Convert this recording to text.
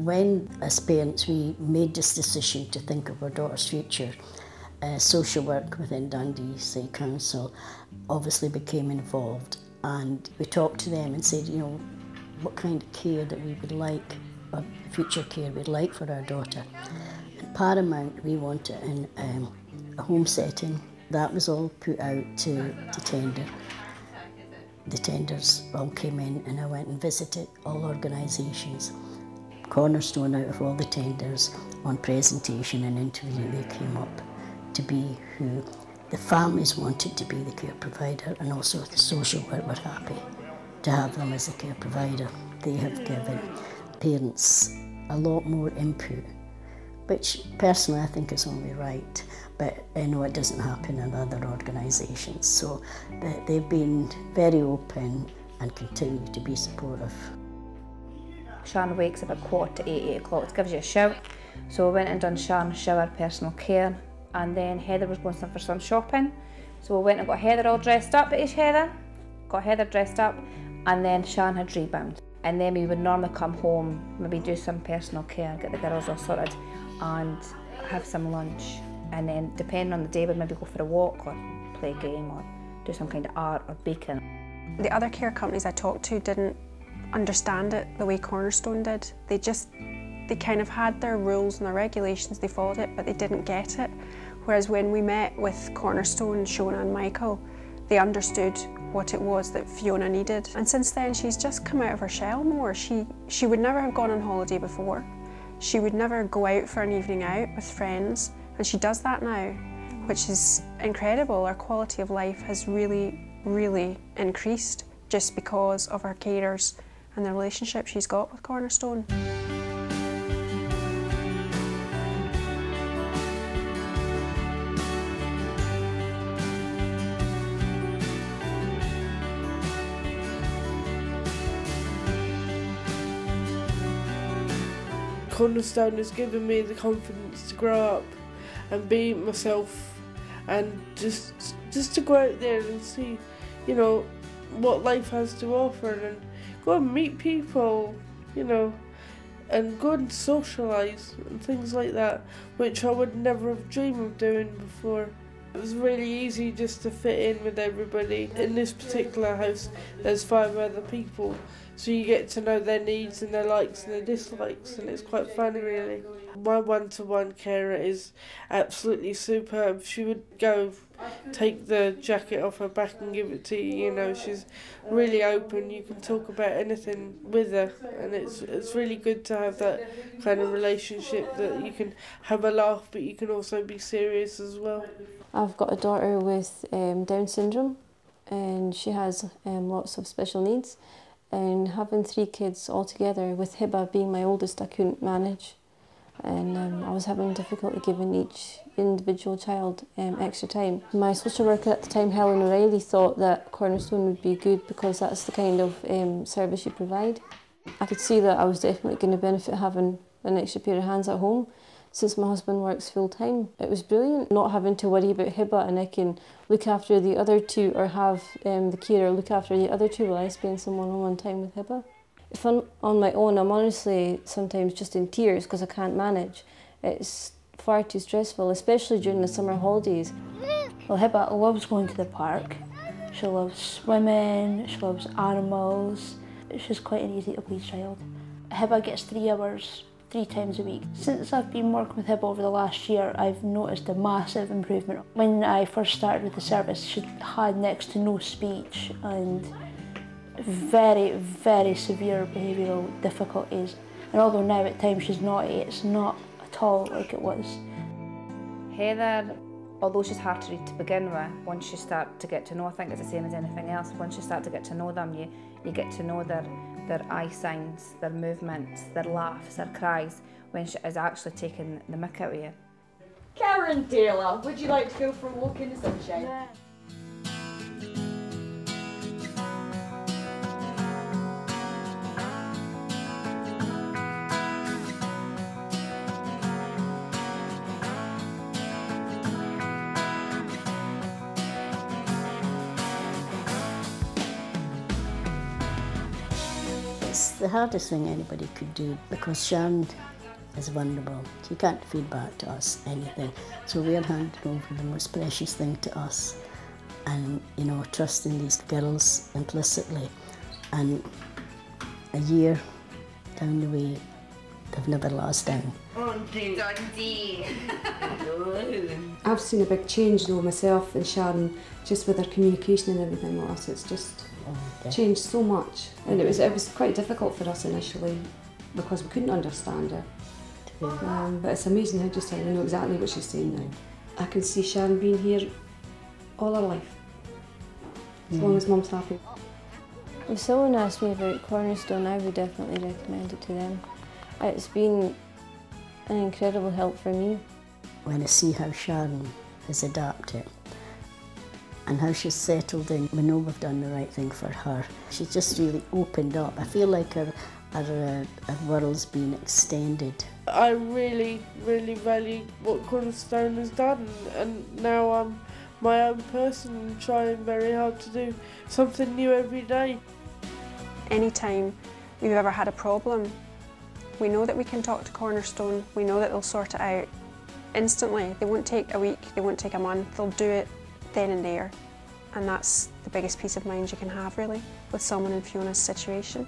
When, as parents, we made this decision to think of our daughter's future, social work within Dundee City Council obviously became involved, and we talked to them and said, you know, what kind of care that we would like, or future care we'd like for our daughter. And paramount, we want it in a home setting. That was all put out to tender. The tenders all came in, and I went and visited all organisations. Cornerstone, out of all the tenders, on presentation and interview, they came up to be who the families wanted to be the care provider, and also the social work were happy to have them as a care provider. They have given parents a lot more input, which personally I think is only right, but I know it doesn't happen in other organisations. So they've been very open and continue to be supportive. Sian wakes up at 7:45, 8 o'clock to give you a shout. So we went and done Sian's shower, personal care, and then Heather was going for some shopping. So we went and got Heather all dressed up. It's Heather. Got Heather dressed up, and then Sian had rebound. And then we would normally come home, maybe do some personal care, get the girls all sorted, and have some lunch. And then, depending on the day, we'd maybe go for a walk or play a game or do some kind of art or baking. The other care companies I talked to didn't understand it the way Cornerstone did. They kind of had their rules and their regulations, they followed it, but they didn't get it. Whereas when we met with Cornerstone, Shona and Michael, they understood what it was that Fiona needed. And since then, she's just come out of her shell more. She would never have gone on holiday before. She would never go out for an evening out with friends, and she does that now, which is incredible. Our quality of life has really, really increased just because of our carers and the relationship she's got with Cornerstone. Cornerstone has given me the confidence to grow up and be myself, and just to go out there and see, you know, what life has to offer, and go and meet people, you know, and go and socialise and things like that, which I would never have dreamed of doing before. It was really easy just to fit in with everybody. In this particular house, there's 5 other people, so you get to know their needs and their likes and their dislikes, and it's quite fun, really. My one-to-one carer is absolutely superb. She would go take the jacket off her back and give it to you, you know. She's really open. You can talk about anything with her, and it's really good to have that kind of relationship that you can have a laugh, but you can also be serious as well. I've got a daughter with Down syndrome, and she has lots of special needs. And having 3 kids all together, with Hibba being my oldest, I couldn't manage. And I was having difficulty giving each individual child extra time. My social worker at the time, Helen O'Reilly, thought that Cornerstone would be good because that's the kind of service you provide. I could see that I was definitely going to benefit having an extra pair of hands at home, since my husband works full-time. It was brilliant not having to worry about Hibba, and I can look after the other 2, or have the carer look after the other 2 while I spend some one-on-one time with Hibba. If I'm on my own, I'm honestly sometimes just in tears because I can't manage. It's far too stressful, especially during the summer holidays. Well, Hibba loves going to the park. She loves swimming, she loves animals. She's quite an easy to please child. Hibba gets 3 hours 3 times a week. Since I've been working with Hibba over the last year, I've noticed a massive improvement. When I first started with the service, she had next to no speech and very, very severe behavioural difficulties. And although now at times she's naughty, it's not at all like it was. Heather, although she's hard to read to begin with, once you start to get to know, I think it's the same as anything else, once you start to get to know them, you get to know their eye signs, their movements, their laughs, their cries, when she is actually taking the mick out of you. Karen Taylor, would you like to go for a walk in the sunshine? Yeah. It's the hardest thing anybody could do, because Sharon is vulnerable. She can't feed back to us anything. So we're handing over the most precious thing to us, and, you know, trusting these girls implicitly. And a year down the way, they've never let us down. Dundee. I've seen a big change though myself and Sharon, just with her communication and everything with us. It's just changed so much, and it was quite difficult for us initially because we couldn't understand her. But it's amazing how we know exactly what she's saying now. I can see Sharon being here all her life, as long as Mum's happy. If someone asked me about Cornerstone, I would definitely recommend it to them. It's been an incredible help for me. When I see how Sharon has adapted and how she's settled in, we know we've done the right thing for her. She's just really opened up. I feel like her world's been extended. I really, really value what Cornerstone has done, and now I'm my own person and trying very hard to do something new every day. Anytime we've ever had a problem, we know that we can talk to Cornerstone, we know that they'll sort it out instantly. They won't take a week, they won't take a month, they'll do it then and there. And that's the biggest peace of mind you can have, really, with someone in Fiona's situation.